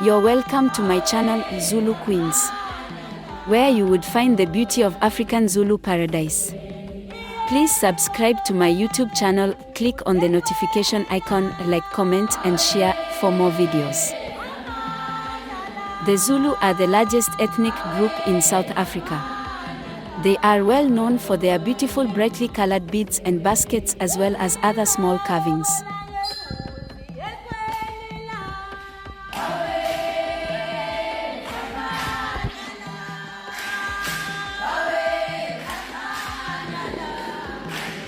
You're welcome to my channel, Zulu Queens, where you would find the beauty of African Zulu paradise. Please subscribe to my YouTube channel, click on the notification icon, like, comment and share for more videos. The Zulu are the largest ethnic group in South Africa. They are well known for their beautiful brightly colored beads and baskets as well as other small carvings.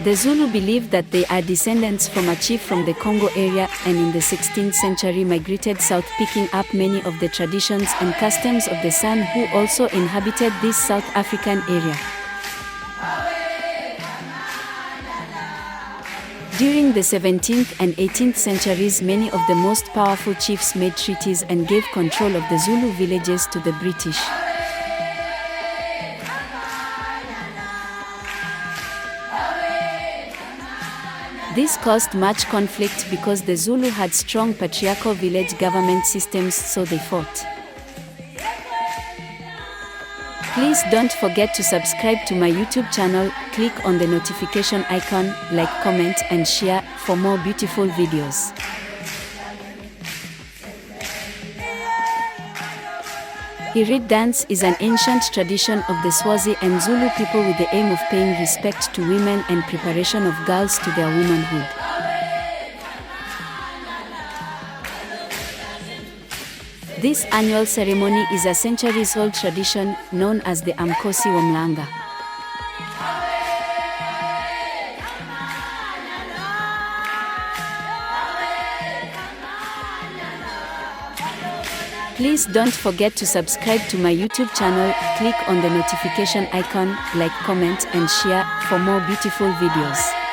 The Zulu believe that they are descendants from a chief from the Congo area and in the 16th century migrated south, picking up many of the traditions and customs of the San who also inhabited this South African area. During the 17th and 18th centuries, many of the most powerful chiefs made treaties and gave control of the Zulu villages to the British. This caused much conflict because the Zulu had strong patriarchal village government systems, so they fought. Please don't forget to subscribe to my YouTube channel, click on the notification icon, like, comment and share for more beautiful videos. Irid dance is an ancient tradition of the Swazi and Zulu people with the aim of paying respect to women and preparation of girls to their womanhood. This annual ceremony is a centuries-old tradition known as the Umkhosi Womlanga. Please don't forget to subscribe to my YouTube channel, click on the notification icon, like, comment and share for more beautiful videos.